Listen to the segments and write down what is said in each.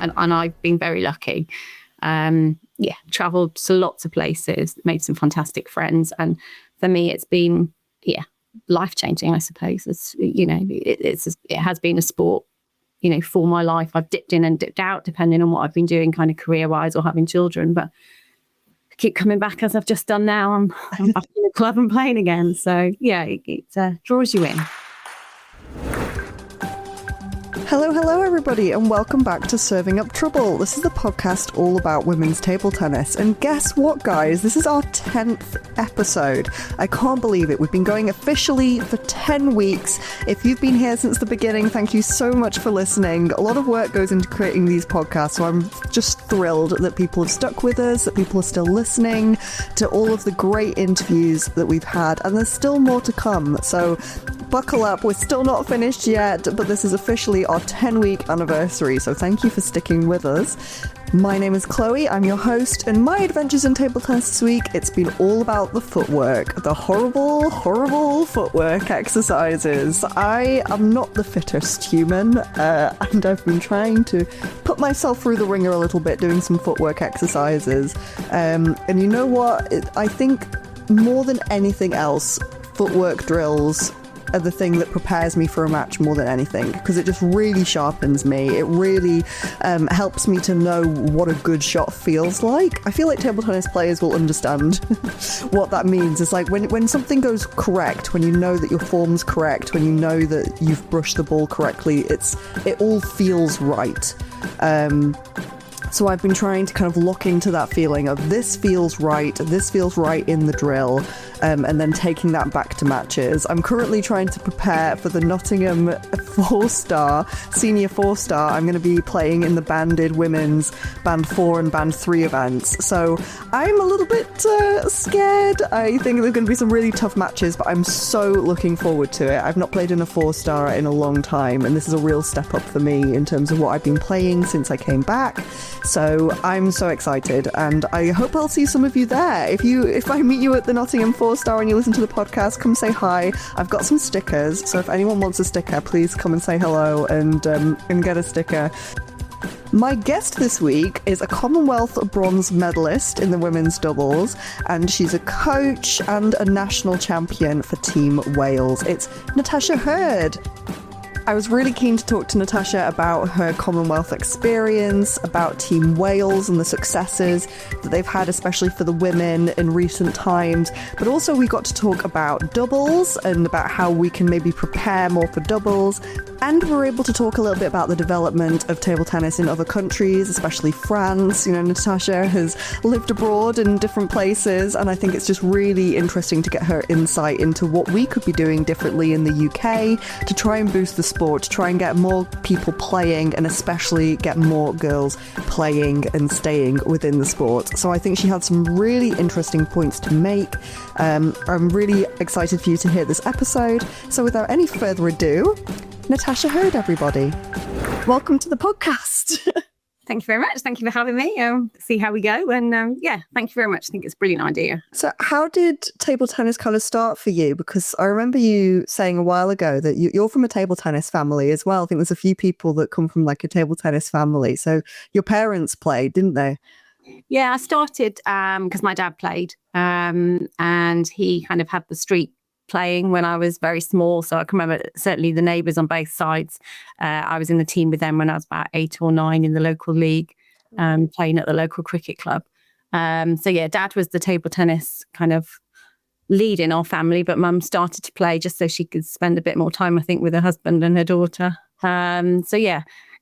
and I've been very lucky. Travelled to lots of places, made some fantastic friends, and for me, it's been life-changing, I suppose. It's it has been a sport, for my life. I've dipped in and dipped out depending on what I've been doing, kind of career-wise or having children, but I keep coming back as I've just done now. I'm back in the club and playing again. So it draws you in. Hello everybody, and welcome back to Serving Up Trouble. This is the podcast all about women's table tennis, and guess what, guys? This is our 10th episode. I can't believe it. We've been going officially for 10 weeks. If you've been here since the beginning, thank you so much for listening. A lot of work goes into creating these podcasts, so I'm just thrilled that people have stuck with us, that people are still listening to all of the great interviews that we've had, and there's still more to come. So buckle up, we're still not finished yet, but this is officially our 10-week anniversary, so thank you for sticking with us. My name is Chloe, I'm your host, and my adventures in table tennis this week, it's been all about the footwork, the horrible footwork exercises. I am not the fittest human, and I've been trying to put myself through the ringer a little bit doing some footwork exercises, and you know what, I think more than anything else, footwork drills are the thing that prepares me for a match more than anything, because it just really sharpens me. It really helps me to know what a good shot feels like. I feel like table tennis players will understand what that means. It's like when something goes correct, when you know that your form's correct, when you know that you've brushed the ball correctly, it all feels right. So I've been trying to kind of lock into that feeling of this feels right in the drill, and then taking that back to matches. I'm currently trying to prepare for the Nottingham 4-star, senior 4-star. I'm going to be playing in the banded women's band 4 and band 3 events. So I'm a little bit scared. I think there's going to be some really tough matches, but I'm so looking forward to it. I've not played in a 4-star in a long time, and this is a real step up for me in terms of what I've been playing since I came back. So I'm so excited, and I hope I'll see some of you there. If I meet you at the Nottingham 4-star and you listen to the podcast, come say hi. I've got some stickers, so if anyone wants a sticker, please come and say hello and get a sticker. My guest this week is a Commonwealth Bronze medalist in the women's doubles, and she's a coach and a national champion for Team Wales. It's Natasha Hurd. I was really keen to talk to Natasha about her Commonwealth experience, about Team Wales and the successes that they've had, especially for the women in recent times. But also we got to talk about doubles and about how we can maybe prepare more for doubles. And we're able to talk a little bit about the development of table tennis in other countries, especially France. Natasha has lived abroad in different places, and I think it's just really interesting to get her insight into what we could be doing differently in the UK to try and boost the sport, to try and get more people playing, and especially get more girls playing and staying within the sport. So I think she had some really interesting points to make. I'm really excited for you to hear this episode. So without any further ado, Natasha Hurd, everybody. Welcome to the podcast. Thank you very much. Thank you for having me. See how we go. And thank you very much. I think it's a brilliant idea. So how did table tennis kind of start for you? Because I remember you saying a while ago that you're from a table tennis family as well. I think there's a few people that come from like a table tennis family. So your parents played, didn't they? Yeah, I started because my dad played and he kind of had the streak playing when I was very small. So I can remember certainly the neighbours on both sides. I was in the team with them when I was about 8 or 9 in the local league, playing at the local cricket club. Dad was the table tennis kind of lead in our family, but mum started to play just so she could spend a bit more time, I think, with her husband and her daughter.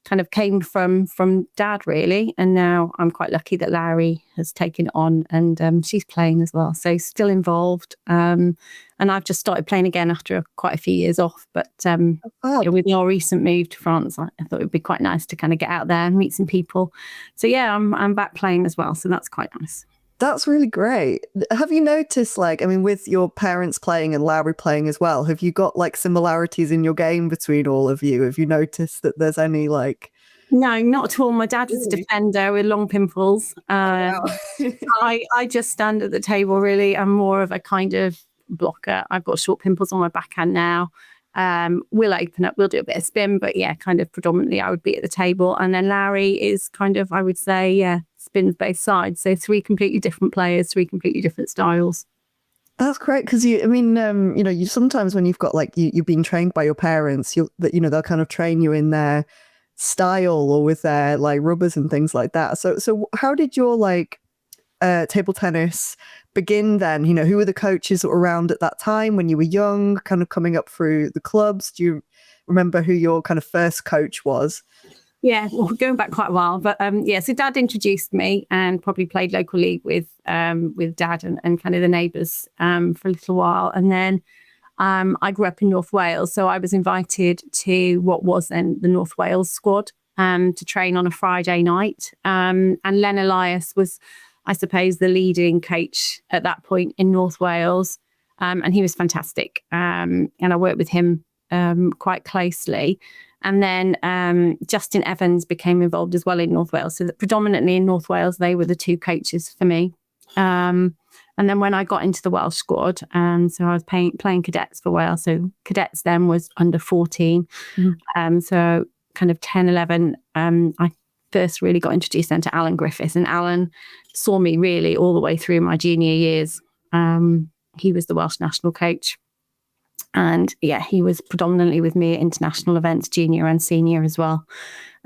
Kind of came from dad really, and now I'm quite lucky that Larry has taken it on and she's playing as well, so still involved, and I've just started playing again after quite a few years off, but with our recent move to France, I thought it would be quite nice to kind of get out there and meet some people. So I'm back playing as well, so that's quite nice. That's really great. Have you noticed, with your parents playing and Larry playing as well, have you got similarities in your game between all of you? Have you noticed that there's any No, not at all. My dad was a defender with long pimples. I just stand at the table really. I'm more of a kind of blocker. I've got short pimples on my backhand now. We'll open up, we'll do a bit of spin, but yeah, kind of predominantly I would be at the table. And then Larry is kind of, I would say, yeah, spins both sides. So 3 completely different players, 3 completely different styles. That's great because you sometimes when you've got like you've been trained by your parents, they'll kind of train you in their style or with their like rubbers and things like that. So how did your like table tennis begin then? Who were the coaches that were around at that time when you were young, kind of coming up through the clubs? Do you remember who your kind of first coach was? Yeah, well, going back quite a while, but so Dad introduced me and probably played local league with Dad and kind of the neighbours for a little while, and then I grew up in North Wales, so I was invited to what was then the North Wales squad to train on a Friday night, and Len Elias was, I suppose, the leading coach at that point in North Wales, and he was fantastic, and I worked with him quite closely. And then Justin Evans became involved as well in North Wales. So that predominantly in North Wales, they were the 2 coaches for me. And then when I got into the Welsh squad, so I was playing cadets for Wales. So cadets then was under 14. So kind of 10, 11, I first really got introduced then to Alan Griffiths. And Alan saw me really all the way through my junior years. He was the Welsh national coach. And yeah, he was predominantly with me at international events, junior and senior as well.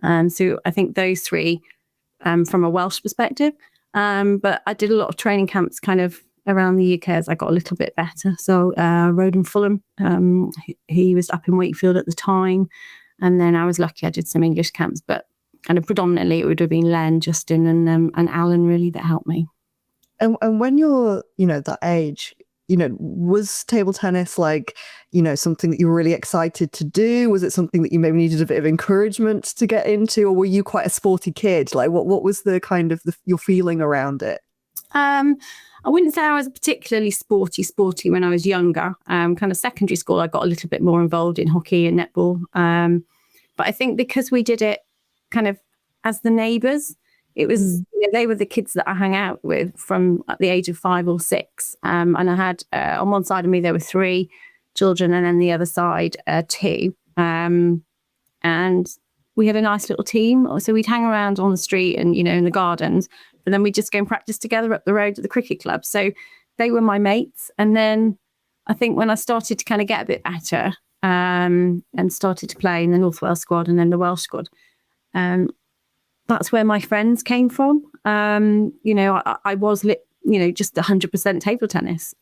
So I think those 3 from a Welsh perspective. But I did a lot of training camps kind of around the UK as I got a little bit better. So Roden Fulham, he was up in Wakefield at the time. And then I was lucky I did some English camps, but kind of predominantly it would have been Len, Justin and Alan really that helped me. And when you're, that age, was table tennis like, something that you were really excited to do? Was it something that you maybe needed a bit of encouragement to get into? Or were you quite a sporty kid? Like what was the kind of your feeling around it? I wouldn't say I was particularly sporty when I was younger. Kind of secondary school, I got a little bit more involved in hockey and netball. But I think because we did it kind of as the neighbours, it was, they were the kids that I hung out with from at the age of 5 or 6. And I had, on one side of me, there were 3 children and then the other side, 2. And we had a nice little team. So we'd hang around on the street and, in the gardens, but then we'd just go and practice together up the road at the cricket club. So they were my mates. And then I think when I started to kind of get a bit better and started to play in the North Wales squad and then the Welsh squad, that's where my friends came from. I was just 100% table tennis.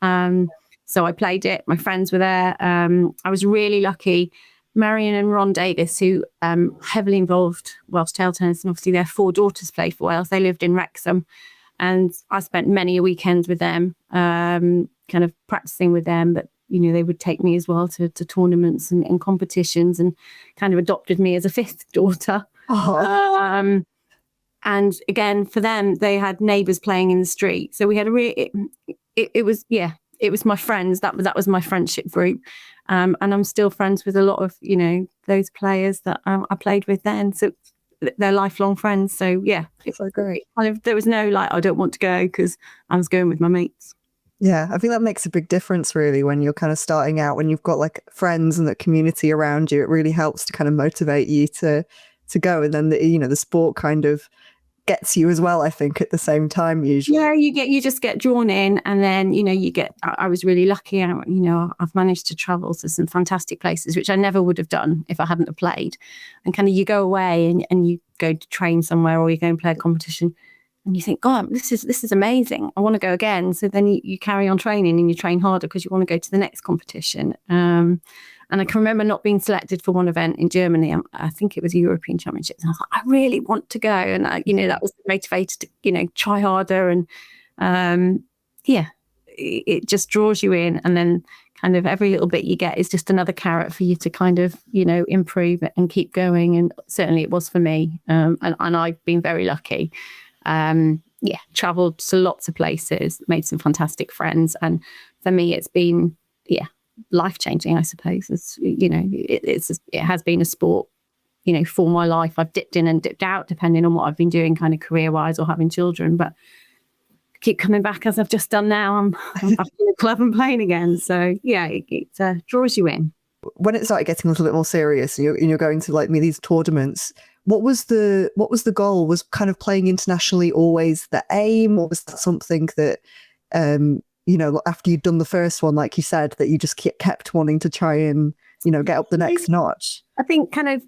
So I played it. My friends were there. I was really lucky. Marion and Ron Davis, who heavily involved Welsh table tennis, and obviously their 4 daughters played for Wales. They lived in Wrexham, and I spent many a weekend with them, kind of practicing with them. But they would take me as well to tournaments and competitions, and kind of adopted me as a 5th daughter. Oh. And again, for them, they had neighbours playing in the street. So we had it was my friends. That was my friendship group. And I'm still friends with a lot of, those players that I played with then. So they're lifelong friends. So yeah, it was great. There was no I don't want to go because I was going with my mates. Yeah, I think that makes a big difference really when you're kind of starting out, when you've got like friends and the community around you. It really helps to kind of motivate you to go, and then the sport kind of gets you as well, I think, at the same time usually. Yeah, you just get drawn in, and then I was really lucky. I've managed to travel to some fantastic places which I never would have done if I hadn't have played. And kind of you go away and you go to train somewhere, or you go and play a competition, and you think, God, this is amazing, I want to go again. So then you carry on training and you train harder because you want to go to the next competition. And I can remember not being selected for one event in Germany. I think it was a European Championships. And I was like, I really want to go. And, that was motivated to, try harder. And, it just draws you in. And then kind of every little bit you get is just another carrot for you to kind of, improve and keep going. And certainly it was for me. And I've been very lucky. Travelled to lots of places, made some fantastic friends. And for me, it's been, life-changing, I suppose. It has been a sport, for my life. I've dipped in and dipped out depending on what I've been doing kind of career-wise or having children, but I keep coming back as I've just done now. I'm back in the club and playing again. So yeah, it draws you in. when it started getting a little bit more serious and you're going to like these tournaments, what was the goal? Was kind of playing internationally always the aim, or was that something that after you'd done the first one, like you said, that you just kept wanting to try and get up the next notch? I think kind of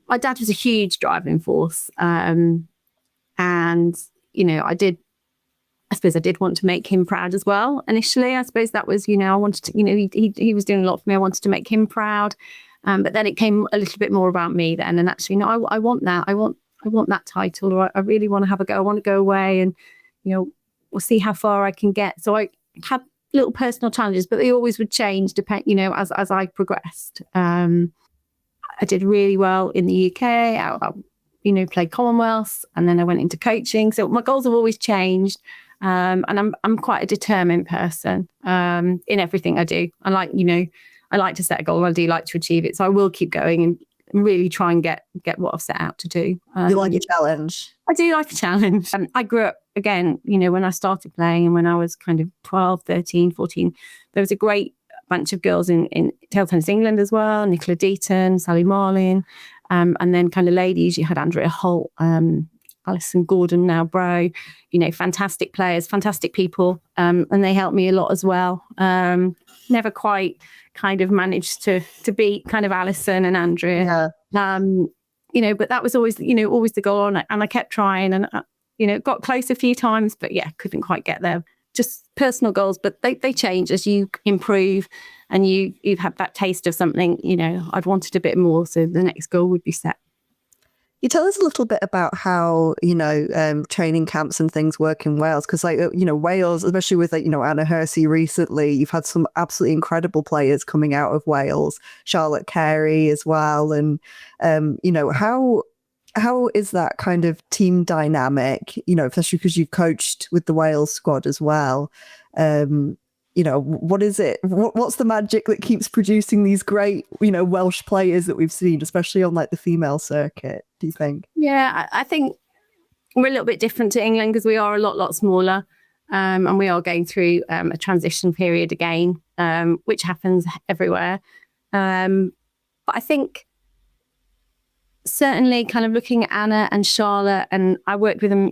my dad was a huge driving force, and I suppose I did want to make him proud as well. Initially, I suppose that was, I wanted to, he was doing a lot for me. I wanted to make him proud. But then it came a little bit more about me then. And actually, I want that. I want that title, or I really want to have a go. I want to go away and, we'll see how far I can get. So I had little personal challenges, but they always would change as I progressed. I did really well in the UK. I played Commonwealths, and then I went into coaching. So my goals have always changed. And I'm quite a determined person in everything I do. I like to set a goal. I do like to achieve it. So I will keep going and really try and get what I've set out to do. You like a challenge? I do like a challenge. I grew up, again, when I started playing and when I was kind of 12, 13, 14, there was a great bunch of girls in table tennis England as well. Nicola Deaton, Sally Marlin. And then kind of ladies, you had Andrea Holt, Alison Gordon, now Bro, fantastic players, fantastic people. And they helped me a lot as well. Never quite kind of managed to beat kind of Alison and Andrea. Yeah. But that was always, always the goal. And I kept trying and, got close a few times, but yeah, couldn't quite get there. Just personal goals, but they change as you improve and you've had that taste of something, I'd wanted a bit more. So the next goal would be set. You tell us a little bit about how, training camps and things work in Wales, because Wales, especially with Anna Hersey recently, you've had some absolutely incredible players coming out of Wales, Charlotte Carey as well. And, how is that kind of team dynamic, especially because you've coached with the Wales squad as well? What is it? What's the magic that keeps producing these great, Welsh players that we've seen, especially on like the female circuit, do you think? Yeah, I think we're a little bit different to England because we are a lot smaller, and we are going through a transition period again, which happens everywhere. But I think certainly kind of looking at Anna and Charlotte, and I worked with them,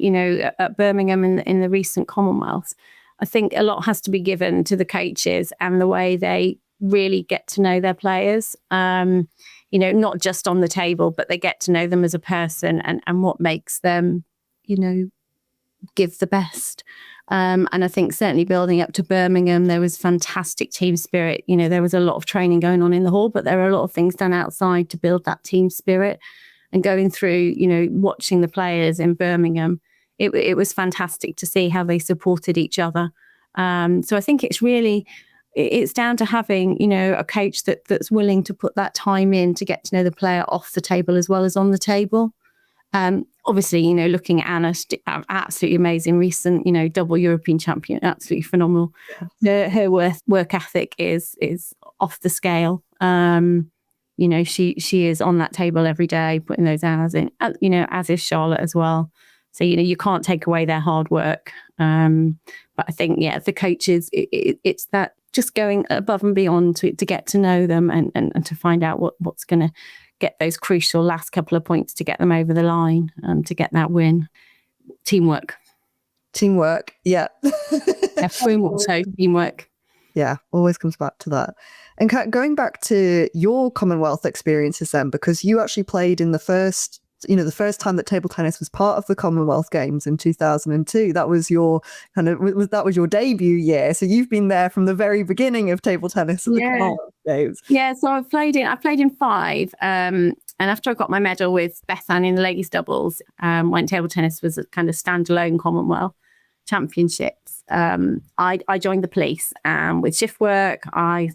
at Birmingham in the recent Commonwealths. I think a lot has to be given to the coaches and the way they really get to know their players, not just on the table, but they get to know them as a person and what makes them, give the best. And I think certainly building up to Birmingham, there was fantastic team spirit. There was a lot of training going on in the hall, but there were a lot of things done outside to build that team spirit. And going through, watching the players in Birmingham, it was fantastic to see how they supported each other. So I think it's down to having, a coach that's willing to put that time in to get to know the player off the table as well as on the table. Obviously, looking at Anna, absolutely amazing, recent, double European champion, absolutely phenomenal. Her work ethic is off the scale. She is on that table every day, putting those hours in, as is Charlotte as well. So, you can't take away their hard work. But I think, the coaches, it's that just going above and beyond to get to know them and to find out what's going to get those crucial last couple of points to get them over the line, to get that win. Teamwork, yeah. Also teamwork. Yeah, always comes back to that. And going back to your Commonwealth experiences then, because you actually played in the first time that table tennis was part of the Commonwealth Games in 2002. That was your your debut year. So you've been there from the very beginning of table tennis at the Commonwealth Games. Yeah, so I played in 5. And after I got my medal with Beth Ann in the ladies doubles, when table tennis was a kind of standalone Commonwealth championships, I joined the police. With shift work, I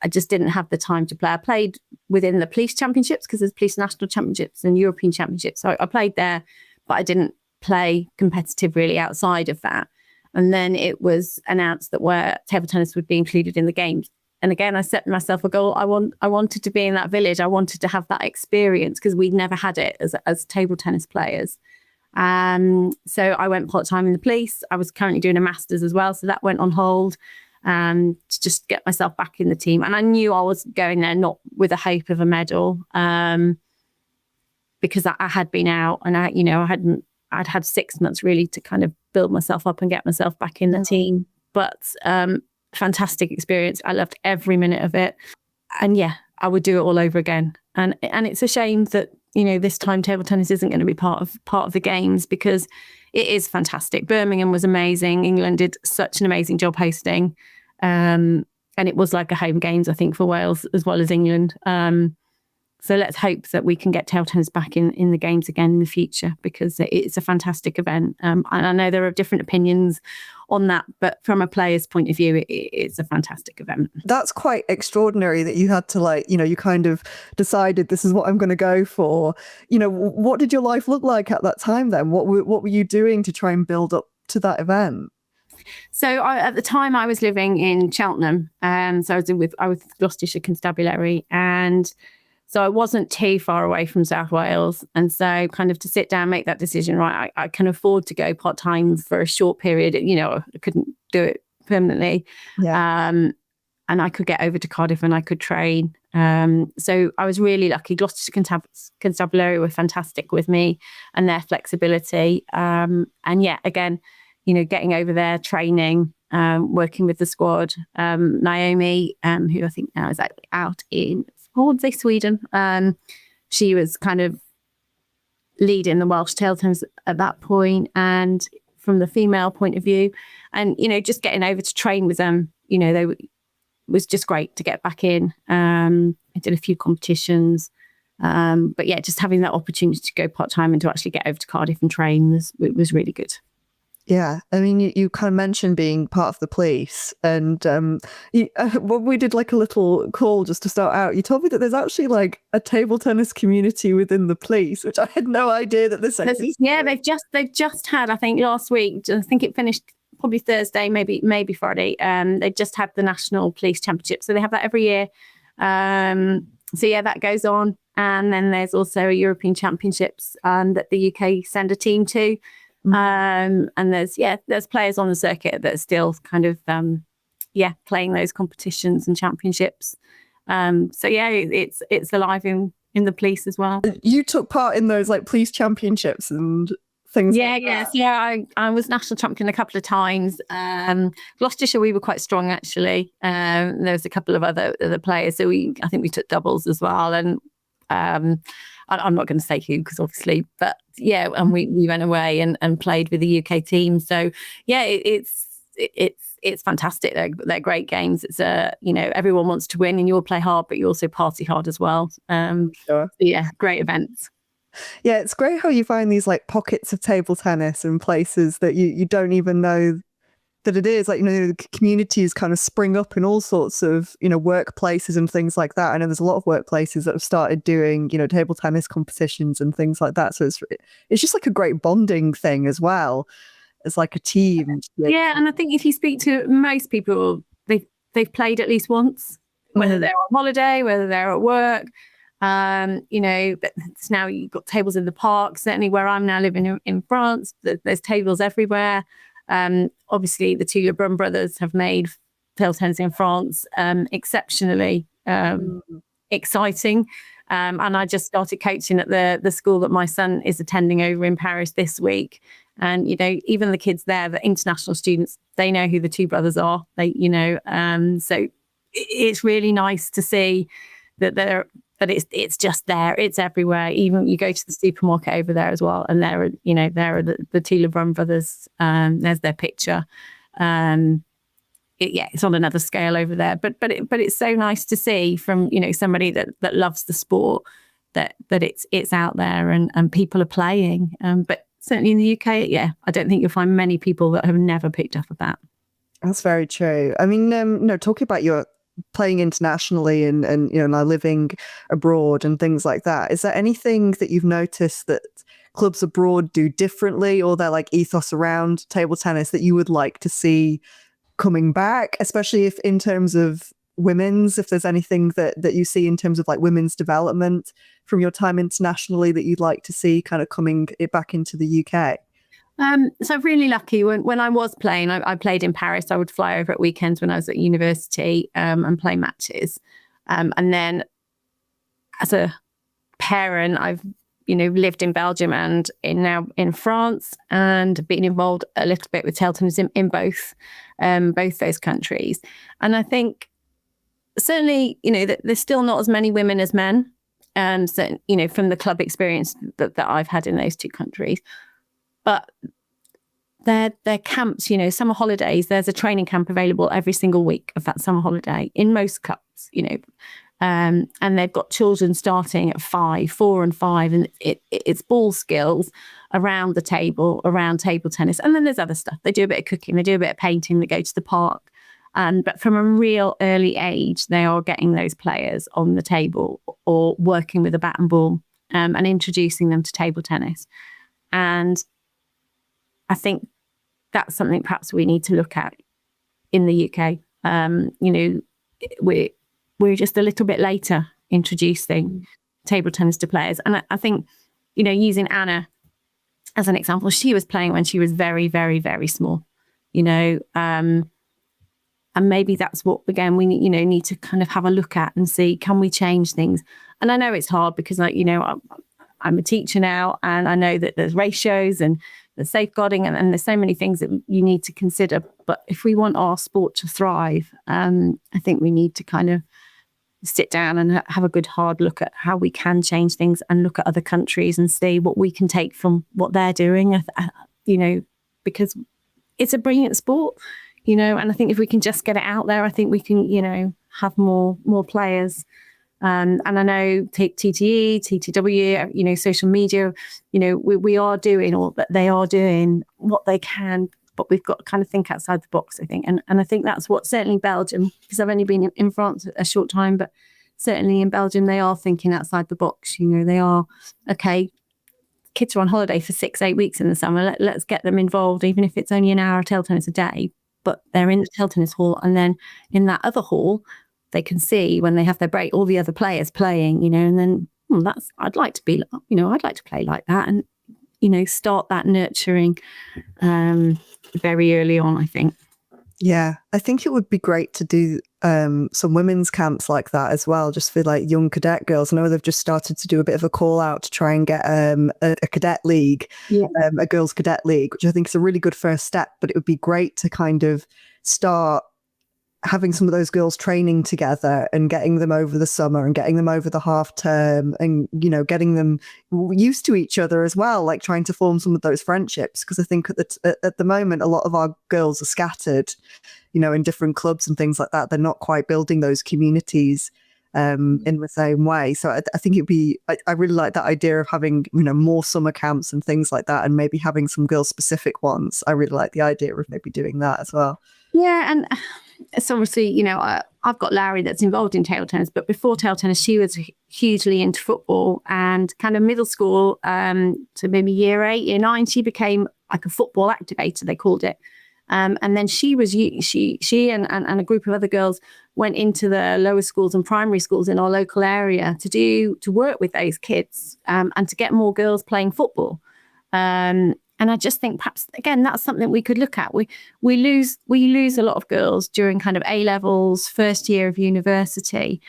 just didn't have the time to play. I played within the police championships because there's police national championships and European championships. So I played there, but I didn't play competitive really outside of that. And then it was announced that where table tennis would be included in the games. And again, I set myself a goal. I wanted to be in that village. I wanted to have that experience because we'd never had it as table tennis players. So I went part-time in the police. I was currently doing a master's as well. So that went on hold. to just get myself back in the team. And I knew I was going there not with a hope of a medal, because I had been out and I'd had 6 months really to kind of build myself up and get myself back in the team. But fantastic experience. I loved every minute of it. And yeah, I would do it all over again. And it's a shame that, this time table tennis isn't going to be part of the games, because it is fantastic. Birmingham was amazing. England did such an amazing job hosting. And it was like a home games, I think, for Wales as well as England. So let's hope that we can get table tennis back in the games again in the future, because it's a fantastic event. And I know there are different opinions on that, but from a player's point of view, it's a fantastic event. That's quite extraordinary that you had to you kind of decided this is what I'm going to go for. What did your life look like at that time then? What were you doing to try and build up to that event? So at the time I was living in Cheltenham, so I was with Gloucestershire Constabulary, and so I wasn't too far away from South Wales. And so kind of to sit down, make that decision, right, I can afford to go part-time for a short period. I couldn't do it permanently. Yeah. And I could get over to Cardiff and I could train. So I was really lucky. Gloucestershire Constabulary were fantastic with me and their flexibility. And yeah, again, getting over there, training, working with the squad. Naomi, who I think now is out in Sweden. She was kind of leading the Welsh table tennis at that point, and from the female point of view, and just getting over to train with them, was just great to get back in. I did a few competitions, but yeah, just having that opportunity to go part-time and to actually get over to Cardiff and train was really good. Yeah, I mean, you kind of mentioned being part of the police, and when we did like a little call just to start out, you told me that there's actually like a table tennis community within the police, which I had no idea that this existed. Yeah, they've just had, I think last week, I think it finished probably Thursday, maybe Friday. They just had the National Police Championship, so they have that every year. So yeah, that goes on, and then there's also a European Championships that the UK send a team to. And there's players on the circuit that are still kind of playing those competitions and championships. So yeah, it's alive in the police as well. You took part in those like police championships and things. Yeah, yes, yeah. I was national champion a couple of times. Gloucestershire, we were quite strong actually. There was a couple of other players, so I think we took doubles as well. And I'm not going to say who, because obviously, but yeah, and we went away and played with the UK team. So yeah, it's fantastic. They're great games. It's everyone wants to win, and you all play hard, but you also party hard as well. Sure. Yeah, great events. Yeah, it's great how you find these like pockets of table tennis and places that you don't even know that it is. Like, communities kind of spring up in all sorts of, workplaces and things like that. I know there's a lot of workplaces that have started doing, table tennis competitions and things like that. So it's just like a great bonding thing as well as like a team. Yeah, and I think if you speak to most people, they've played at least once, whether they're on holiday, whether they're at work. But now you've got tables in the park. Certainly where I'm now living in France, there's tables everywhere. Obviously, the two LeBron brothers have made table tennis in France exceptionally exciting. And I just started coaching at the school that my son is attending over in Paris this week. And, even the kids there, the international students, they know who the two brothers are. So it's really nice to see that it's just there. It's everywhere. Even you go to the supermarket over there as well, and there are the two LeBron brothers. There's their picture. It's on another scale over there. But it's so nice to see from somebody that loves the sport that it's out there and people are playing. But certainly in the UK, I don't think you'll find many people that have never picked up a bat. That's very true. I mean, talking about your playing internationally and now living abroad and things like that, is there anything that you've noticed that clubs abroad do differently, or their like ethos around table tennis that you would like to see coming back, especially if in terms of women's, if there's anything that you see in terms of like women's development from your time internationally that you'd like to see kind of coming back into the UK? So really lucky when I was playing, I played in Paris. I would fly over at weekends when I was at university and play matches. And then as a parent, I've, lived in Belgium and now in France, and been involved a little bit with table tennis in both those countries. And I think certainly, that there's still not as many women as men. So, from the club experience that I've had in those two countries. But they're camps, summer holidays, there's a training camp available every single week of that summer holiday in most clubs, and they've got children starting at 4 and 5, and it's ball skills around the table, around table tennis. And then there's other stuff. They do a bit of cooking, they do a bit of painting, they go to the park. But from a real early age, they are getting those players on the table or working with a bat and ball and introducing them to table tennis. And I think that's something perhaps we need to look at in the UK. We're just a little bit later introducing table tennis to players. And I think, using Anna as an example, she was playing when she was very, very, very small, and maybe that's what, again, we need to kind of have a look at and see, can we change things? And I know it's hard because, I'm a teacher now, and I know that there's ratios and the safeguarding and there's so many things that you need to consider. But if we want our sport to thrive, I think we need to kind of sit down and have a good hard look at how we can change things and look at other countries and see what we can take from what they're doing, because it's a brilliant sport. And I think if we can just get it out there, I think we can, have more players. And I know TTE, TTW, social media, we are doing all that. They are doing what they can, but we've got to kind of think outside the box, I think. And I think that's what certainly Belgium, because I've only been in France a short time, but certainly in Belgium, they are thinking outside the box. They are, okay, kids are on holiday for 6-8 weeks in the summer. Let's get them involved, even if it's only an hour of table tennis a day. But they're in the table tennis hall, and then in that other hall, they can see when they have their break all the other players playing, and then I'd like to play like that, and start that nurturing very early on, I think. Yeah, I think it would be great to do some women's camps like that as well, just for like young cadet girls. I know they've just started to do a bit of a call out to try and get a cadet league, a girls cadet league, which I think is a really good first step. But it would be great to kind of start having some of those girls training together and getting them over the summer and getting them over the half term and, getting them used to each other as well, like trying to form some of those friendships. Because I think at the moment, a lot of our girls are scattered, in different clubs and things like that. They're not quite building those communities in the same way. So I think I really like that idea of having, more summer camps and things like that, and maybe having some girl specific ones. I really like the idea of maybe doing that as well. Yeah, and it's obviously, I've got Larry that's involved in table tennis, but before table tennis, she was hugely into football, and kind of middle school, so maybe year 8, year 9, she became like a football activator, they called it. And then she and a group of other girls went into the lower schools and primary schools in our local area to work with those kids and to get more girls playing football. And I just think perhaps, again, that's something we could look at. We lose a lot of girls during kind of A-levels, first year of university.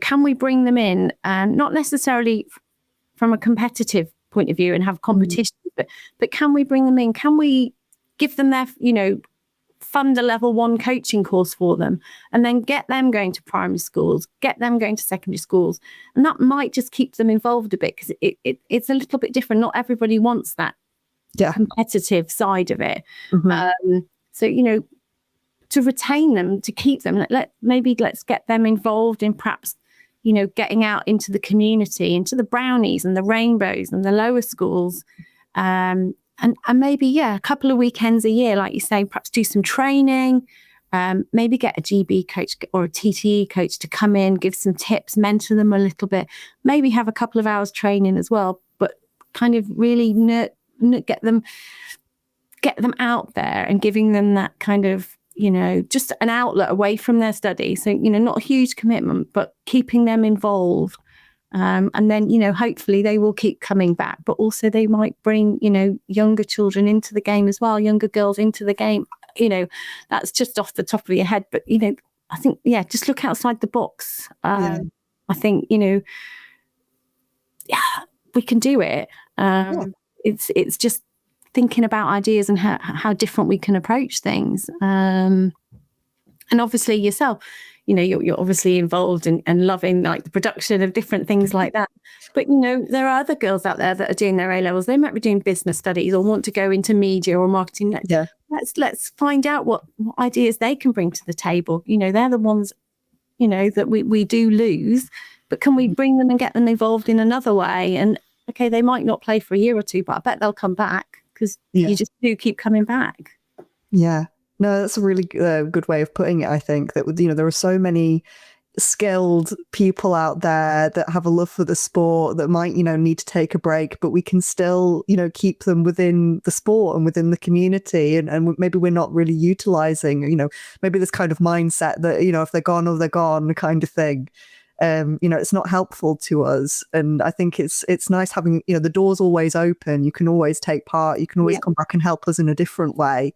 Can we bring them in, not necessarily from a competitive point of view and have competition, but can we bring them in? Can we give them their, fund a level 1 coaching course for them, and then get them going to primary schools, get them going to secondary schools? And that might just keep them involved a bit, because it's a little bit different. Not everybody wants that competitive side of it. So to retain them, to keep them, let's get them involved in perhaps getting out into the community, into the brownies and the rainbows and the lower schools, and maybe a couple of weekends a year, like you say, perhaps do some training, maybe get a GB coach or a TTE coach to come in, give some tips, mentor them a little bit, maybe have a couple of hours training as well, but kind of really get them out there and giving them that kind of, just an outlet away from their studies. So, not a huge commitment, but keeping them involved And then, hopefully they will keep coming back, but also they might bring, younger children into the game as well, younger girls into the game. That's just off the top of your head. But, I think, just look outside the box. I think, we can do it. It's just thinking about ideas and how different we can approach things. And obviously yourself, you're obviously involved and loving like the production of different things like that. But, there are other girls out there that are doing their A-levels. They might be doing business studies or want to go into media or marketing. Let's find out what ideas they can bring to the table. They're the ones, that we do lose, but can we bring them and get them involved in another way? And okay, they might not play for a year or two, but I bet they'll come back because you just do keep coming back. Yeah. No, that's a really good way of putting it. I think that, there are so many skilled people out there that have a love for the sport that might, need to take a break, but we can still, keep them within the sport and within the community. And maybe we're not really utilizing, maybe this kind of mindset that, if they're gone, they're gone kind of thing. It's not helpful to us. And I think it's nice having, the door's always open. You can always take part. You can always come back and help us in a different way.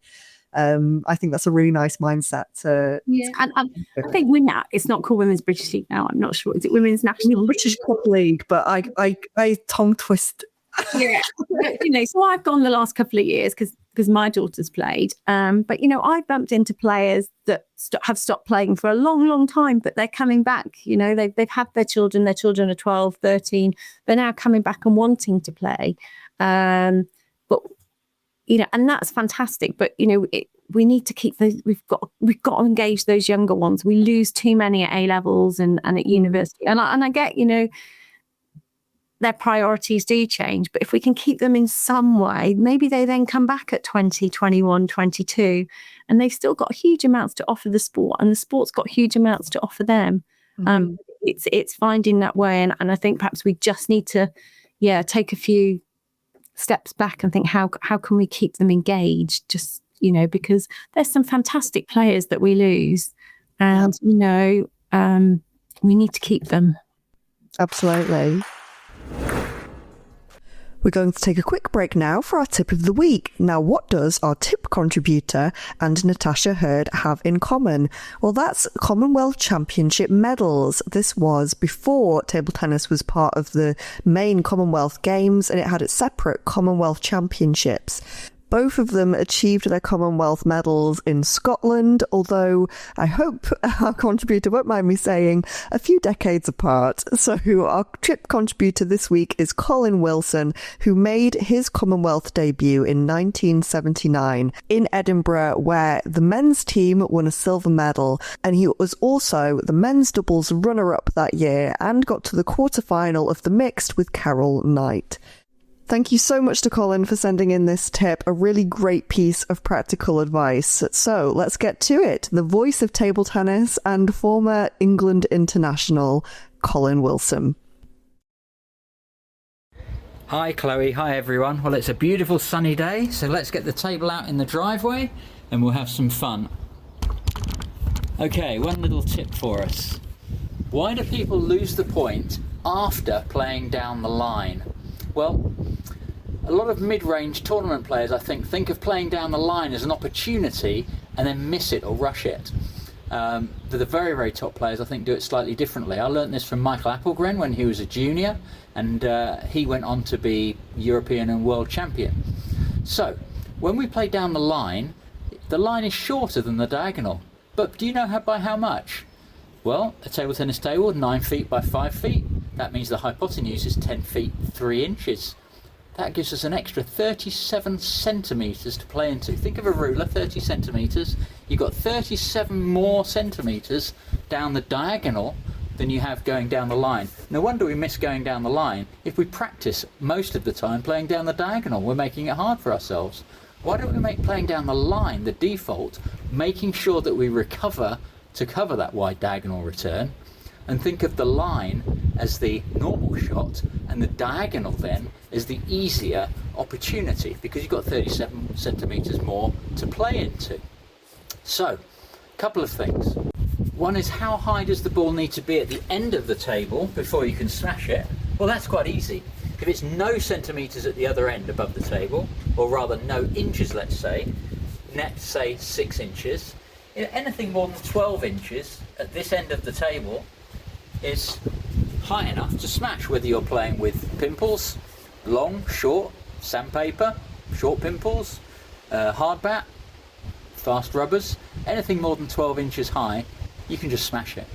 I think that's a really nice mindset. And I think it's not called Women's British League now. I'm not sure. Is it Women's National British Club League? But I tongue twist. So I've gone the last couple of years because my daughter's played. But I've bumped into players that have stopped playing for a long, long time, but they're coming back. They've had their children are 12, 13. They're now coming back and wanting to play. But and that's fantastic. But we need to keep those. We've got to engage those younger ones. We lose too many at A-levels and at university. And I get their priorities do change, but if we can keep them in some way, maybe they then come back at 20, 21, 22, and they've still got huge amounts to offer the sport, and the sport's got huge amounts to offer them. It's finding that way, and I think perhaps we just need to take a few steps back and think how can we keep them engaged, just because there's some fantastic players that we lose, and we need to keep them. Absolutely. We're going to take a quick break now for our tip of the week. Now, what does our tip contributor and Natasha Hurd have in common? Well, that's Commonwealth Championship medals. This was before table tennis was part of the main Commonwealth Games, and it had its separate Commonwealth Championships. Both of them achieved their Commonwealth medals in Scotland, although I hope our contributor won't mind me saying a few decades apart. So our tip contributor this week is Colin Wilson, who made his Commonwealth debut in 1979 in Edinburgh, where the men's team won a silver medal, and he was also the men's doubles runner-up that year and got to the quarter-final of the mixed with Carol Knight. Thank you so much to Colin for sending in this tip, a really great piece of practical advice. So let's get to it. The voice of table tennis and former England international, Colin Wilson. Hi Chloe, hi everyone. Well, it's a beautiful sunny day, so let's get the table out in the driveway and we'll have some fun. Okay, one little tip for us. Why do people lose the point after playing down the line? Well, a lot of mid-range tournament players, I think of playing down the line as an opportunity and then miss it or rush it. The very, very top players, I think, do it slightly differently. I learnt this from Michael Applegren when he was a junior, and he went on to be European and world champion. So, when we play down the line is shorter than the diagonal. But do you know by how much? Well, a table tennis table, 9 feet by 5 feet. That means the hypotenuse is 10 feet 3 inches. That gives us an extra 37 centimetres to play into. Think of a ruler, 30 centimetres. You've got 37 more centimetres down the diagonal than you have going down the line. No wonder we miss going down the line. If we practice most of the time playing down the diagonal, we're making it hard for ourselves. Why don't we make playing down the line the default, making sure that we recover to cover that wide diagonal return, and think of the line as the normal shot and the diagonal then as the easier opportunity, because you've got 37 centimetres more to play into. So, a couple of things. One is, how high does the ball need to be at the end of the table before you can smash it? Well, that's quite easy. If it's no centimetres at the other end above the table, or rather no inches, let's say, say 6 inches, anything more than 12 inches at this end of the table is high enough to smash, whether you're playing with pimples, long, short, sandpaper, short pimples, hard bat, fast rubbers, anything more than 12 inches high, you can just smash it.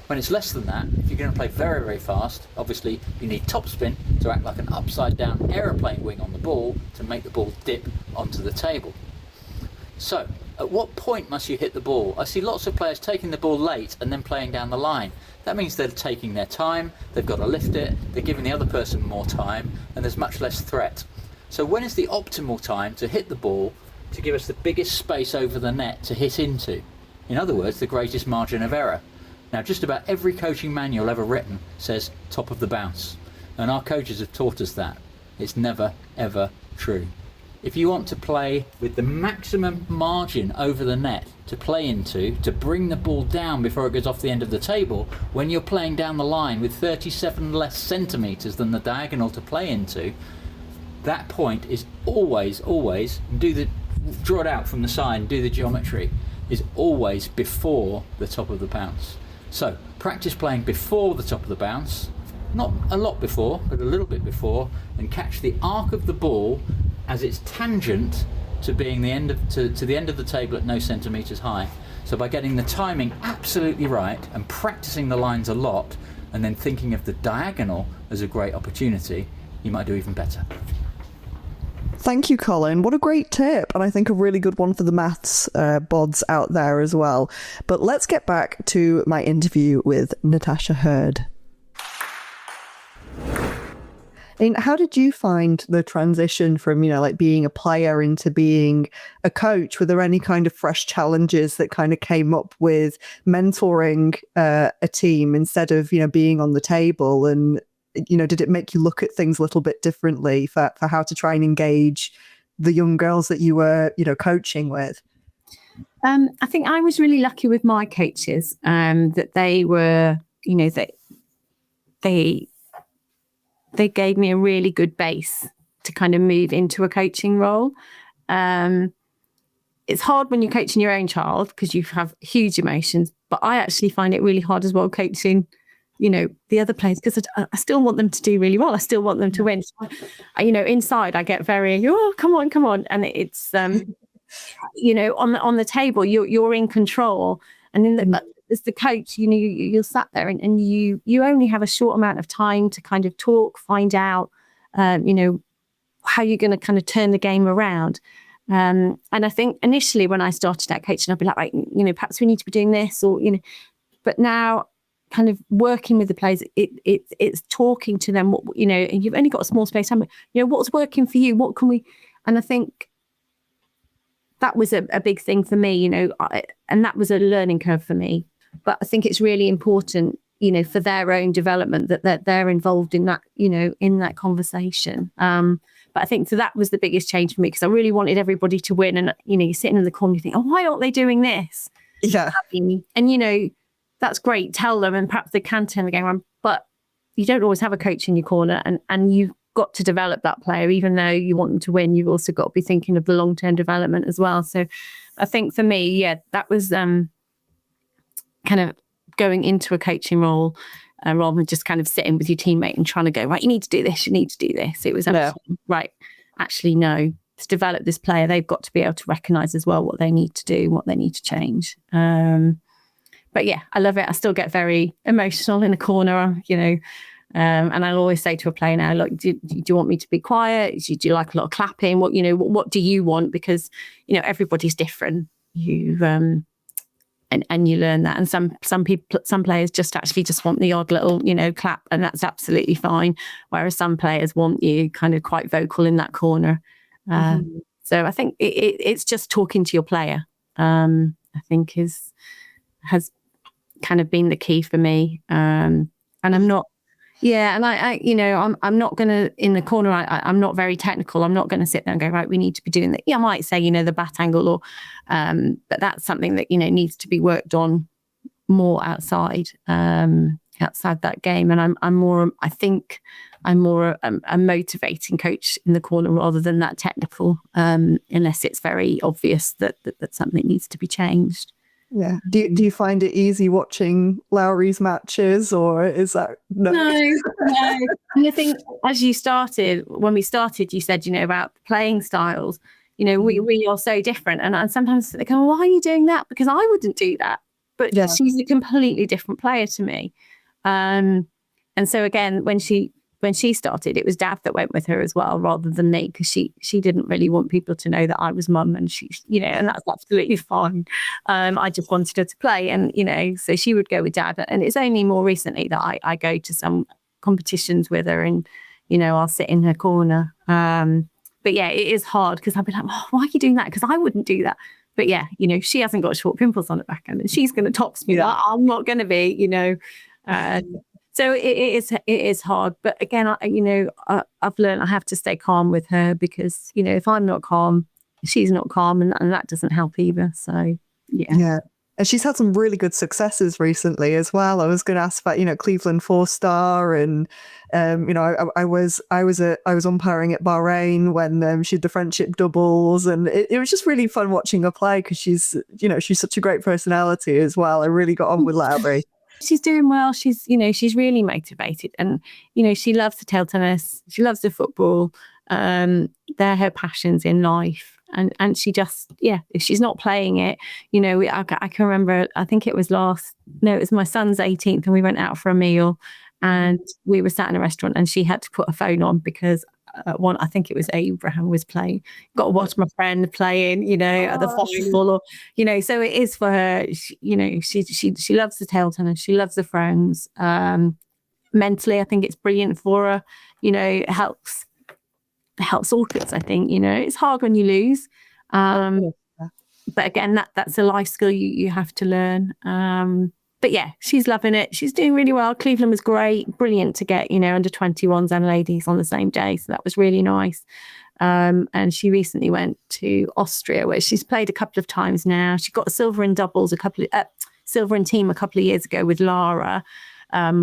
When it's less than that, if you're going to play very, very fast, obviously you need topspin to act like an upside down aeroplane wing on the ball to make the ball dip onto the table. So, at what point must you hit the ball? I see lots of players taking the ball late and then playing down the line. That means they're taking their time, they've got to lift it, they're giving the other person more time, and there's much less threat. So when is the optimal time to hit the ball to give us the biggest space over the net to hit into? In other words, the greatest margin of error. Now, just about every coaching manual ever written says top of the bounce, and our coaches have taught us that. It's never, ever true. If you want to play with the maximum margin over the net to play into, to bring the ball down before it goes off the end of the table, when you're playing down the line with 37 less centimetres than the diagonal to play into, that point is always, draw it out from the side and do the geometry, is always before the top of the bounce. So practice playing before the top of the bounce, not a lot before, but a little bit before, and catch the arc of the ball as it's tangent to being the end of to the end of the table at no centimetres high. So by getting the timing absolutely right and practicing the lines a lot, and then thinking of the diagonal as a great opportunity, you might do even better. Thank you, Colin. What a great tip. And I think a really good one for the maths bods out there as well. But let's get back to my interview with Natasha Hurd. And how did you find the transition from, like being a player into being a coach? Were there any kind of fresh challenges that kind of came up with mentoring a team instead of, being on the table? And did it make you look at things a little bit differently for how to try and engage the young girls that you were, coaching with? I think I was really lucky with my coaches, that they were, they gave me a really good base to kind of move into a coaching role. It's hard when you're coaching your own child because you have huge emotions, but I actually find it really hard as well coaching the other players, because I still want them to do really well. I still want them to win. Inside I get very, come on. And it's, on the table, you're in control. And then as the coach, you're sat there and you only have a short amount of time to kind of talk, find out, how you're going to kind of turn the game around. And I think initially when I started out coaching, I'd be like, right, perhaps we need to be doing this or, but now, kind of working with the players, it's talking to them, and you've only got a small space time, what's working for you, what can we, and I think that was a big thing for me, and that was a learning curve for me. But I think it's really important, for their own development that they're involved in that, in that conversation. But I think so that was the biggest change for me, because I really wanted everybody to win, and you're sitting in the corner, you think, why aren't they doing this? Yeah, and that's great, tell them, and perhaps they can turn the game around, but you don't always have a coach in your corner, and you've got to develop that player. Even though you want them to win, you've also got to be thinking of the long-term development as well. So I think for me, that was kind of going into a coaching role rather than just kind of sitting with your teammate and trying to go, right, you need to do this, you need to do this. It was right, actually, no, to develop this player, they've got to be able to recognise as well what they need to do, what they need to change. But yeah, I love it. I still get very emotional in a corner, and I'll always say to a player now, look, do you want me to be quiet? Do you like a lot of clapping? What do you want? Because, everybody's different. And you learn that. And some players just want the odd little, clap, and that's absolutely fine. Whereas some players want you kind of quite vocal in that corner. So I think it's just talking to your player, I think has kind of been the key for me. And I'm not, and I'm not going to, in the corner, I'm not very technical. I'm not going to sit there and go, right, we need to be doing that. Yeah, I might say, the bat angle, or, but that's something that, needs to be worked on more outside that game, and I'm more, I think I'm more a motivating coach in the corner rather than that technical, unless it's very obvious that something needs to be changed. Yeah. Do you find it easy watching Lowry's matches, or is that no? And I think when we started, you said, about playing styles. We are so different, and sometimes they go, "Why are you doing that?" Because I wouldn't do that, but she's a completely different player to me. And so again, when she started, it was Dad that went with her as well, rather than me, because she didn't really want people to know that I was mum, and she, and that's absolutely fine. I just wanted her to play, and so she would go with Dad. And it's only more recently that I go to some competitions with her, and I'll sit in her corner. But yeah, it is hard, because I'll be like, "Oh, why are you doing that?" Because I wouldn't do that. But yeah, she hasn't got short pimples on her back end, and she's going to tops me. I'm not going to be, So it is hard. But again, I've learned I have to stay calm with her, because if I'm not calm, she's not calm, and that doesn't help either. So yeah. And she's had some really good successes recently as well. I was going to ask about, Cleveland 4-star, and I was umpiring at Bahrain when she did the friendship doubles, and it was just really fun watching her play, because she's such a great personality as well. I really got on with Lowry. She's doing well. She's really motivated, and she loves the table tennis. She loves the football. They're her passions in life. And she just, if she's not playing it, I can remember, I think it was it was my son's 18th, and we went out for a meal, and we were sat in a restaurant, and she had to put her phone on because I think it was Abraham was playing. Got to watch my friend playing, at the final, or, so it is for her. She loves the table tennis. She loves the friends. Mentally, I think it's brilliant for her. It helps orchids, I think. It's hard when you lose, but again, that's a life skill you have to learn. But yeah, she's loving it. She's doing really well. Cleveland was great, brilliant to get under 21s and ladies on the same day, so that was really nice. And she recently went to Austria, where she's played a couple of times now. She got a silver in doubles, silver in team a couple of years ago with Lara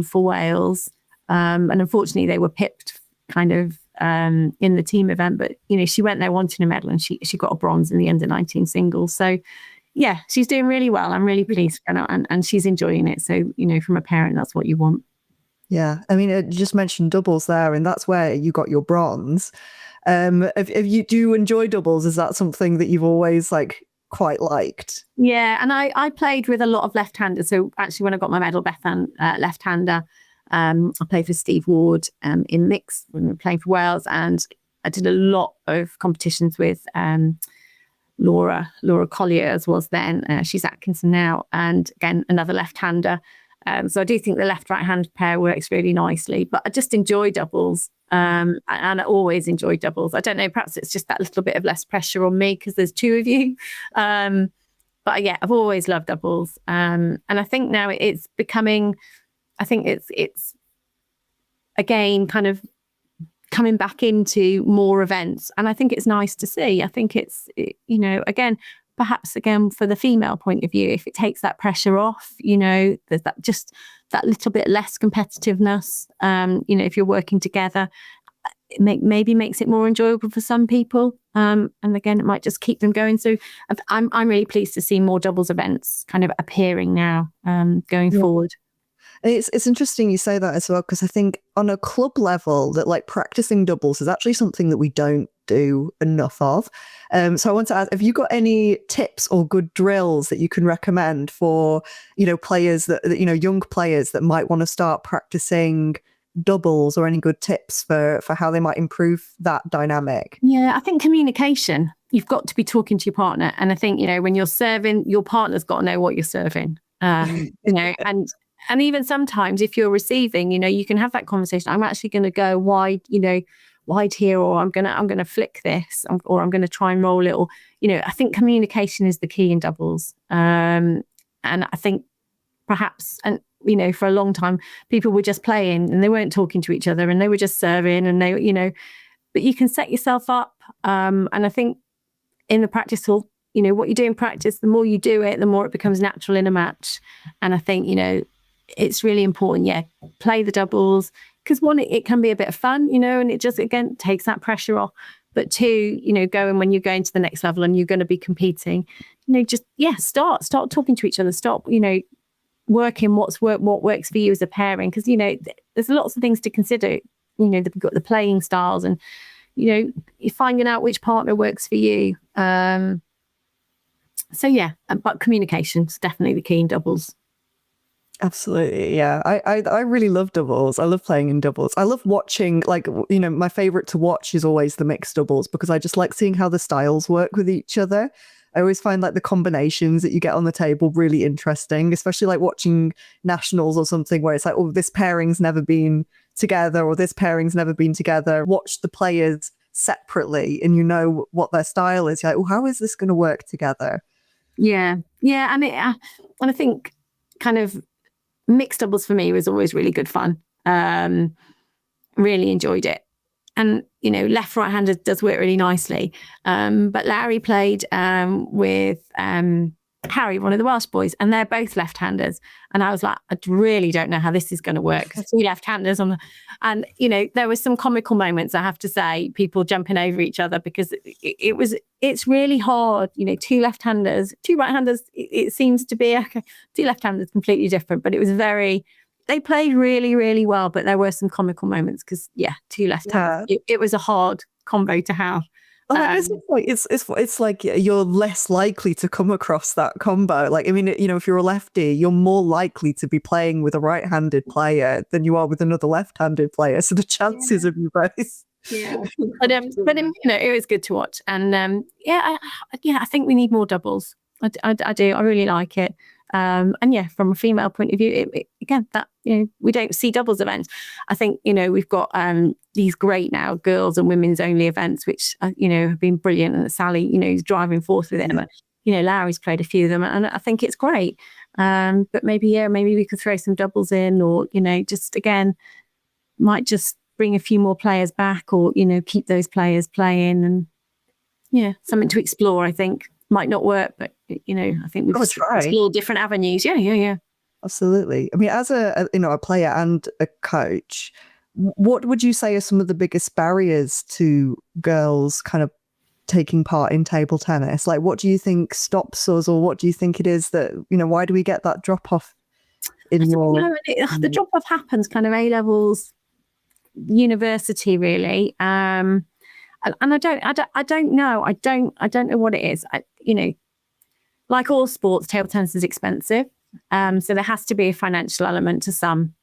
for Wales, and unfortunately they were pipped kind of in the team event, but she went there wanting a medal, and she got a bronze in the under-19 singles. So yeah, she's doing really well. I'm really pleased, and she's enjoying it. So from a parent, that's what you want. Yeah, I mean, you just mentioned doubles there, and that's where you got your bronze. If you do enjoy doubles, is that something that you've always quite liked? Yeah, and I played with a lot of left-handers. So actually, when I got my medal, left-hander. I played for Steve Ward in mixed when we were playing for Wales, and I did a lot of competitions with Laura Collier, as was then. She's Atkinson now, and again another left-hander. So I do think the left-right hand pair works really nicely. But I just enjoy doubles, and I always enjoy doubles. I don't know, perhaps it's just that little bit of less pressure on me because there's two of you. But yeah, I've always loved doubles, and I think now it's becoming. I think it's again kind of coming back into more events, and I think it's nice to see. I think it's again, perhaps again for the female point of view, if it takes that pressure off, there's that little bit less competitiveness. If you're working together, it maybe makes it more enjoyable for some people, and again, it might just keep them going. So I'm really pleased to see more doubles events kind of appearing now, going forward. It's interesting you say that as well, because I think on a club level that practicing doubles is actually something that we don't do enough of. So I want to ask, have you got any tips or good drills that you can recommend for, players that young players that might want to start practicing doubles, or any good tips for how they might improve that dynamic? Yeah, I think communication. You've got to be talking to your partner. And I think, when you're serving, your partner's got to know what you're serving. And even sometimes if you're receiving, you can have that conversation. I'm actually going to go wide here, or I'm going to flick this, or I'm going to try and roll it. Or, I think communication is the key in doubles. And I think perhaps, and, for a long time, people were just playing and they weren't talking to each other, and they were just serving, and they, but you can set yourself up. And I think in the practice hall, what you do in practice, the more you do it, the more it becomes natural in a match. And I think, it's really important, play the doubles, because one, it can be a bit of fun, and it just, again, takes that pressure off. But two, going when you're going to the next level and you're going to be competing, start talking to each other, stop, working what works for you as a pairing. Because, there's lots of things to consider. They've got the playing styles and, you're finding out which partner works for you. But communication's definitely the key in doubles. Absolutely, yeah. I really love doubles. I love playing in doubles. I love watching, my favorite to watch is always the mixed doubles, because I just like seeing how the styles work with each other. I always find the combinations that you get on the table really interesting, especially watching nationals or something where it's this pairing's never been together or this pairing's never been together. Watch the players separately and what their style is. You're how is this going to work together? Yeah. And I think kind of mixed doubles for me was always really good fun. Really enjoyed it. And, left, right-handed does work really nicely. But Larry played with Harry, one of the Welsh boys, and they're both left-handers. And I was like, I really don't know how this is going to work. Two left-handers and there were some comical moments, I have to say, people jumping over each other, because it's really hard. Two left-handers, two right-handers, it seems to be okay. Two left-handers completely different, but it was they played really, really well, but there were some comical moments because, two left-handers. Yeah. It was a hard combo to have. It's like you're less likely to come across that combo. If you're a lefty, you're more likely to be playing with a right-handed player than you are with another left-handed player. So the chances of you both. Yeah, but it was good to watch, and I think we need more doubles. I do. I really like it. And from a female point of view, we don't see doubles events. I think, we've got these great now girls and women's only events, which, have been brilliant. And Sally, is driving forth with it. But, Larry's played a few of them and I think it's great. But maybe we could throw some doubles in or, just again, might just bring a few more players back or, keep those players playing and something to explore, I think. Might not work, but I think we've explored different avenues. Yeah. Absolutely. I mean, as a player and a coach, what would you say are some of the biggest barriers to girls kind of taking part in table tennis? What do you think stops us, or what do you think it is that why do we get that drop off in your? The drop off happens kind of A levels, university, really. And I don't know. I don't know what it is. Like all sports, table tennis is expensive. So there has to be a financial element to some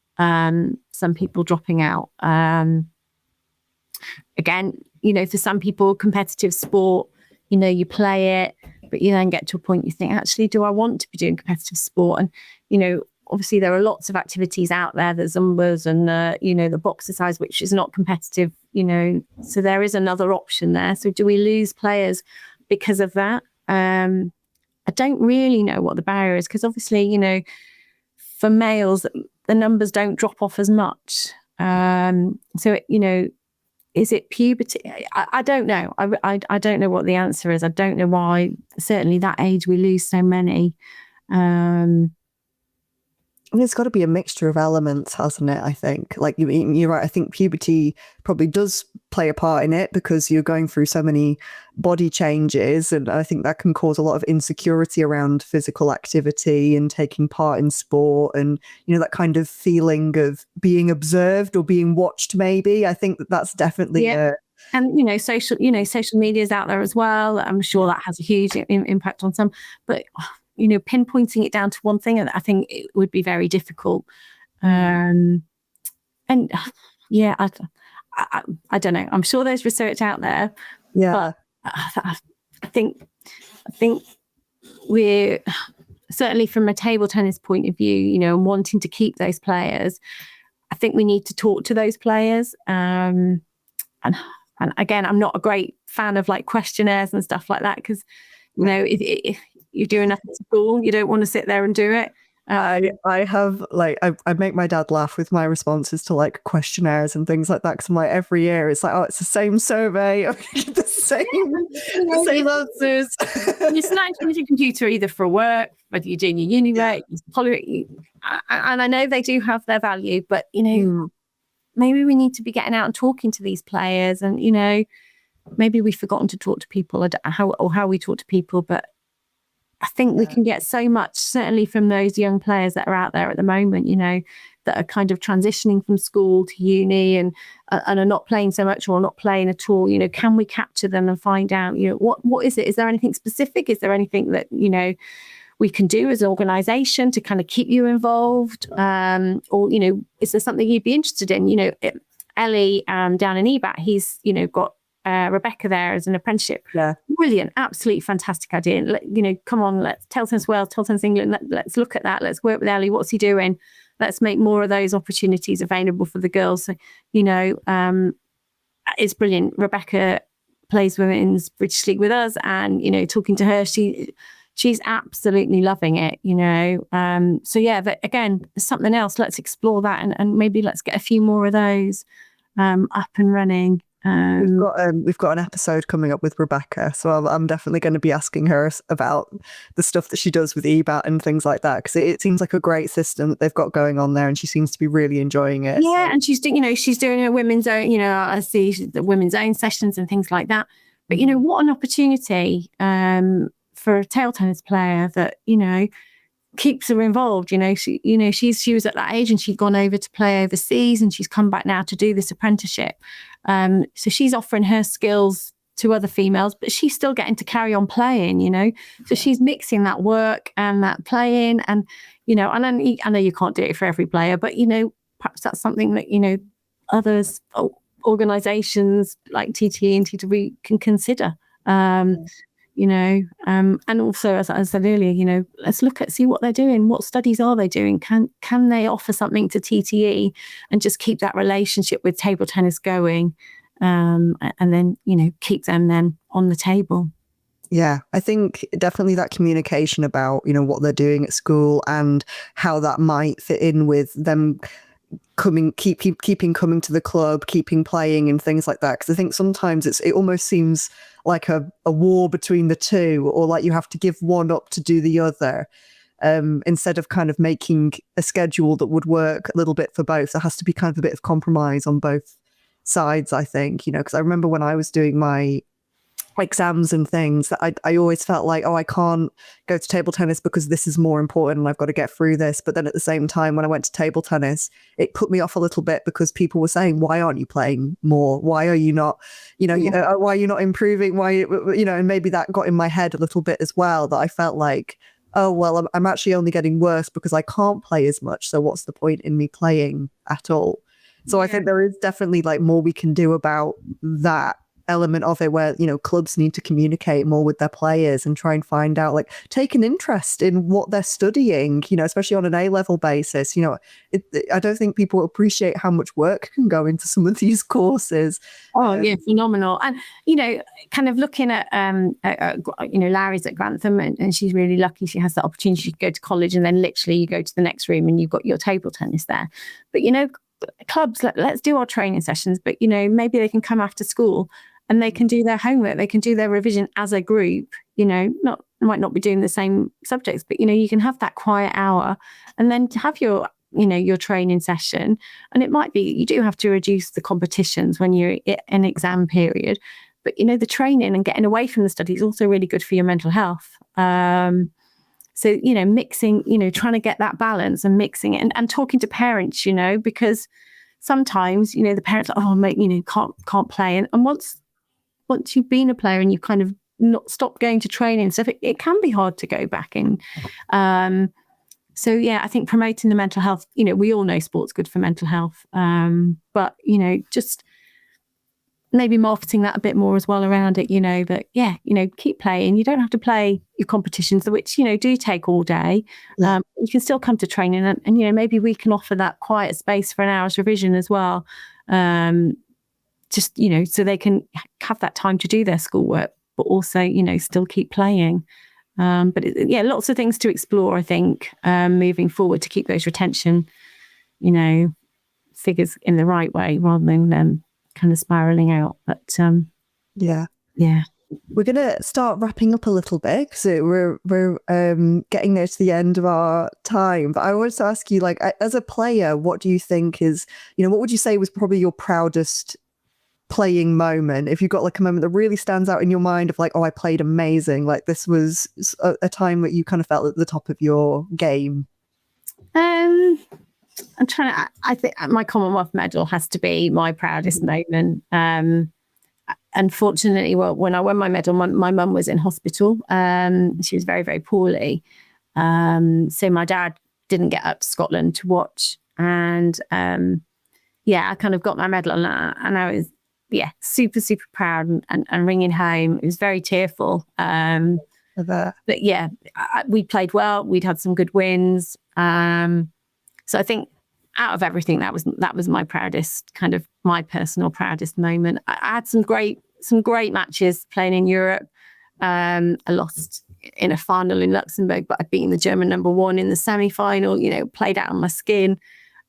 people dropping out. Again, for some people, competitive sport, you play it, but you then get to a point you think, actually, do I want to be doing competitive sport? And, obviously there are lots of activities out there, the Zumbas and the boxercise, which is not competitive, so there is another option there. So do we lose players because of that? I don't really know what the barrier is, because obviously, for males, the numbers don't drop off as much. So, is it puberty? I don't know. I don't know what the answer is. I don't know why, certainly that age, we lose so many. It's got to be a mixture of elements, hasn't it? I think, you're right. I think puberty probably does play a part in it, because you're going through so many body changes, and I think that can cause a lot of insecurity around physical activity and taking part in sport, and that kind of feeling of being observed or being watched. Maybe I think that's definitely and social media is out there as well. I'm sure that has a huge impact on some, but pinpointing it down to one thing, I think it would be very difficult. And I don't know. I'm sure there's research out there. Yeah. But I think we're certainly, from a table tennis point of view, and wanting to keep those players, I think we need to talk to those players. And again, I'm not a great fan of questionnaires and stuff like that, because if you're doing nothing at school, you don't want to sit there and do it. I have like I make my dad laugh with my responses to like questionnaires and things like that, because I'm like, every year it's like, oh, it's the same survey, the same answers. You're sitting with your computer either for work, whether you're doing your uni work, and I know they do have their value, but maybe we need to be getting out and talking to these players, and maybe we've forgotten to talk to people how we talk to people, but I think we can get so much, certainly from those young players that are out there at the moment, that are kind of transitioning from school to uni and are not playing so much or not playing at all. Can we capture them and find out, what is it? Is there anything specific? Is there anything that, we can do as an organisation to kind of keep you involved? Or, is there something you'd be interested in? Ellie down in EBAT, he's, got Rebecca there as an apprenticeship. Yeah. Brilliant. Absolutely fantastic idea. Come on, let's tell Tennis Wales, tell Tennis England, let's look at that. Let's work with Ellie. What's he doing? Let's make more of those opportunities available for the girls. So, it's brilliant. Rebecca plays Women's British League with us, and, talking to her, she's absolutely loving it, So yeah, but again, something else. Let's explore that, and maybe let's get a few more of those up and running. We've got an episode coming up with Rebecca, so I'm definitely going to be asking her about the stuff that she does with EBAT and things like that, because it seems like a great system that they've got going on there, and she seems to be really enjoying it. Yeah, so. And she's doing a women's own, I see the women's own sessions and things like that. But what an opportunity for a table tennis player that keeps her involved. She was at that age and she'd gone over to play overseas, and she's come back now to do this apprenticeship. So she's offering her skills to other females, but she's still getting to carry on playing, So she's mixing that work and that playing, and and I know you can't do it for every player, but perhaps that's something that others, organisations like TTE and TTE can consider. And also, as I said earlier, let's see what they're doing. What studies are they doing? Can they offer something to TTE and just keep that relationship with table tennis going, and then, keep them then on the table? Yeah, I think definitely that communication about, what they're doing at school and how that might fit in with them keeping coming to the club, keeping playing and things like that. Because I think sometimes it almost seems like a war between the two, or like you have to give one up to do the other, instead of kind of making a schedule that would work a little bit for both. There has to be kind of a bit of compromise on both sides, I think, because I remember when I was doing my exams and things, that I always felt like, I can't go to table tennis because this is more important and I've got to get through this. But then at the same time, when I went to table tennis, it put me off a little bit, because people were saying, why aren't you playing more? Why are you not, why are you not improving? Why, and maybe that got in my head a little bit as well, that I felt like, oh, well, I'm actually only getting worse because I can't play as much. So what's the point in me playing at all? So I think there is definitely like more we can do about that element of it, where clubs need to communicate more with their players and try and find out, like, take an interest in what they're studying, especially on an A-level basis. I don't think people appreciate how much work can go into some of these courses. Yeah, phenomenal. And kind of looking at Larry's at Grantham, and she's really lucky she has that opportunity to go to college, and then literally you go to the next room and you've got your table tennis there. But clubs, let's do our training sessions, but maybe they can come after school and they can do their homework, they can do their revision as a group, might not be doing the same subjects, but you can have that quiet hour and then to have your training session. And it might be you do have to reduce the competitions when you're in an exam period, but the training and getting away from the study is also really good for your mental health. So, mixing, trying to get that balance and mixing it and talking to parents, because sometimes, the parents are, mate, can't play. And once you've been a player and you kind of not stopped going to training and stuff, it can be hard to go back in. So, yeah, I think promoting the mental health, we all know sport's good for mental health. But, just maybe marketing that a bit more as well around it, but yeah, keep playing. You don't have to play your competitions, which, do take all day. You can still come to training and maybe we can offer that quiet space for an hour's revision as well. Just, so they can have that time to do their schoolwork, but also, still keep playing. But lots of things to explore, I think, moving forward to keep those retention, figures in the right way rather than kind of spiraling out. But yeah. We're going to start wrapping up a little bit because we're getting there to the end of our time. But I wanted to ask you, like, as a player, what do you think is, what would you say was probably your proudest playing moment? If you've got like a moment that really stands out in your mind of like, oh, I played amazing. Like this was a time that you kind of felt at the top of your game. I'm trying to, I think my Commonwealth medal has to be my proudest moment. Unfortunately, when I won my medal, my mum was in hospital. She was very, very poorly. So my dad didn't get up to Scotland to watch. And I kind of got my medal and I was, super, super proud and ringing home. It was very tearful. But we played well. We'd had some good wins. So I think out of everything, that was my proudest, kind of my personal proudest moment. I had some great matches playing in Europe. I lost in a final in Luxembourg, but I'd beaten the German number one in the semi-final, played out on my skin.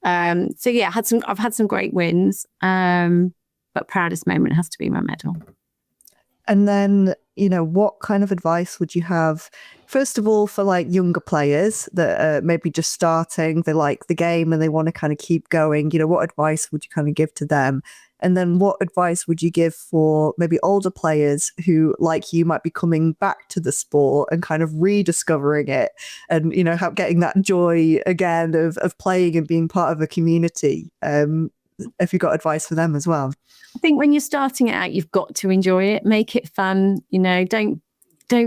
I've had some great wins. But proudest moment has to be my medal. And then, what kind of advice would you have, first of all, for like younger players that are maybe just starting, they like the game and they want to kind of keep going? What advice would you kind of give to them? And then what advice would you give for maybe older players who, like you, might be coming back to the sport and kind of rediscovering it and, getting that joy again of playing and being part of a community? If you've got advice for them as well. I think when you're starting it out, you've got to enjoy it, make it fun. Don't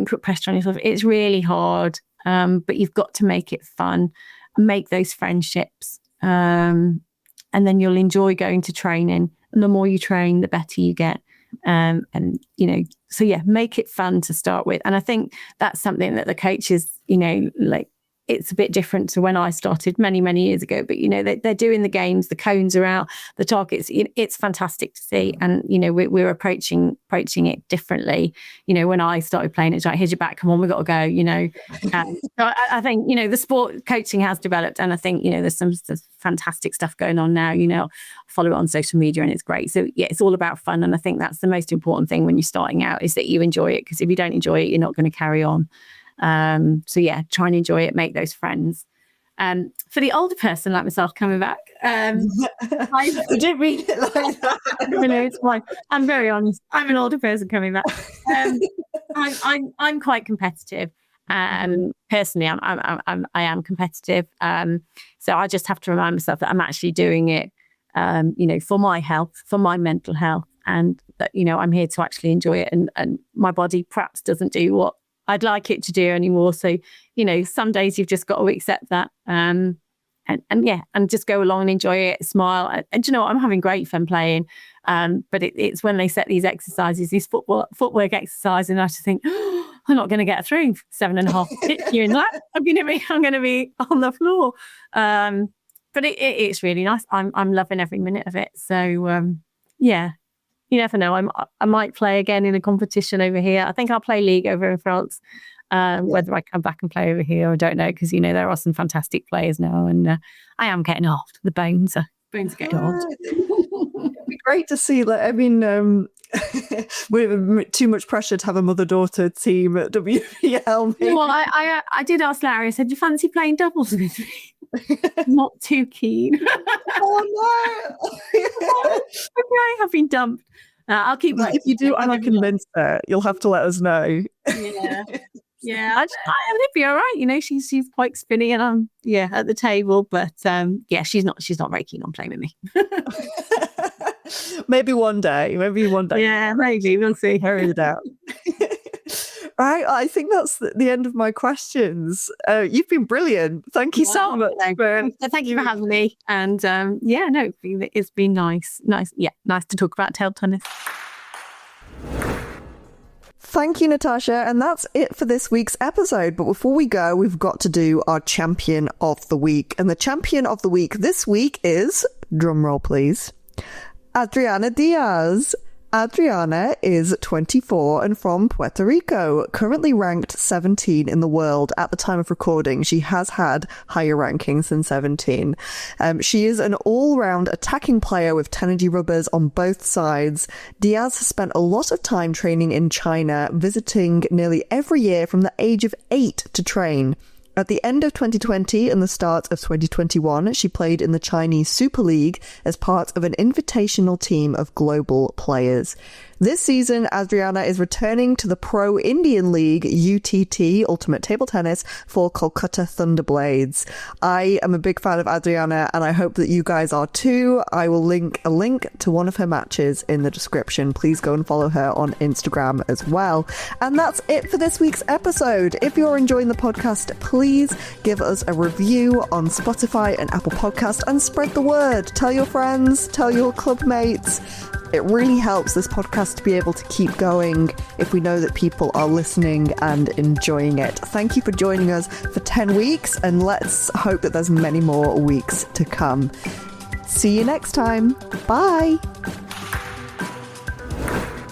put pressure on yourself. It's really hard, but you've got to make it fun and make those friendships. And then you'll enjoy going to training. And the more you train, the better you get. Make it fun to start with. And I think that's something that the coaches, it's a bit different to when I started many, many years ago, but they're doing the games, the cones are out, the targets. It's fantastic to see, and we're approaching it differently. When I started playing, it's like, here's your back, come on, we've got to go. So I think the sport coaching has developed, and I think there's some fantastic stuff going on now. I follow it on social media, and it's great. So it's all about fun, and I think that's the most important thing when you're starting out, is that you enjoy it, because if you don't enjoy it, you're not going to carry on. Try and enjoy it, make those friends. For the older person like myself coming back, I didn't read it like that. It's fine. I'm very honest. I'm an older person coming back. I'm quite competitive. Personally, I am competitive. So I just have to remind myself that I'm actually doing it, for my health, for my mental health, and that I'm here to actually enjoy it. And my body perhaps doesn't do what I'd like it to do anymore. So, some days you've just got to accept that, and just go along and enjoy it, smile. And I'm having great fun playing. But it's when they set these exercises, these footwork exercises, and I just think, I'm not going to get through 7.5 here and that. I'm going to be on the floor. But it's really nice. I'm loving every minute of it. So, you never know. I might play again in a competition over here. I think I'll play league over in France. Whether I come back and play over here, I don't know, because there are some fantastic players now, and I am getting old. The bones are getting old. It'd be great to see. With too much pressure to have a mother-daughter team at WPL. Maybe. Well, I did ask Larry. I said, "Do you fancy playing doubles with me?" Not too keen. Oh no! Okay, I've been dumped. I'll keep. If you do, I'm convinced her. You'll have to let us know. Yeah. It'd be all right. She's quite spinny, and I'm at the table, but she's not very keen on playing with me. Maybe one day. Yeah, maybe we'll see. Carry it out. Right, I think that's the end of my questions. You've been brilliant. Thank you so much. Thank you for having me. And it's been nice. Nice to talk about table tennis. Thank you, Natasha. And that's it for this week's episode. But before we go, we've got to do our champion of the week. And the champion of the week this week is, drumroll please, Adriana Diaz. Adriana is 24 and from Puerto Rico, currently ranked 17 in the world at the time of recording. She has had higher rankings than 17. She is an all-round attacking player with 10 rubbers on both sides. Diaz has spent a lot of time training in China, visiting nearly every year from the age of 8 to train. At the end of 2020 and the start of 2021, she played in the Chinese Super League as part of an invitational team of global players. This season, Adriana is returning to the Pro Indian League, UTT, Ultimate Table Tennis, for Kolkata Thunderblades. I am a big fan of Adriana, and I hope that you guys are too. I will link a link to one of her matches in the description. Please go and follow her on Instagram as well. And that's it for this week's episode. If you're enjoying the podcast, please give us a review on Spotify and Apple Podcast and spread the word. Tell your friends, tell your club mates. It really helps this podcast to be able to keep going if we know that people are listening and enjoying it. Thank you for joining us for 10 weeks, and let's hope that there's many more weeks to come. See you next time. Bye.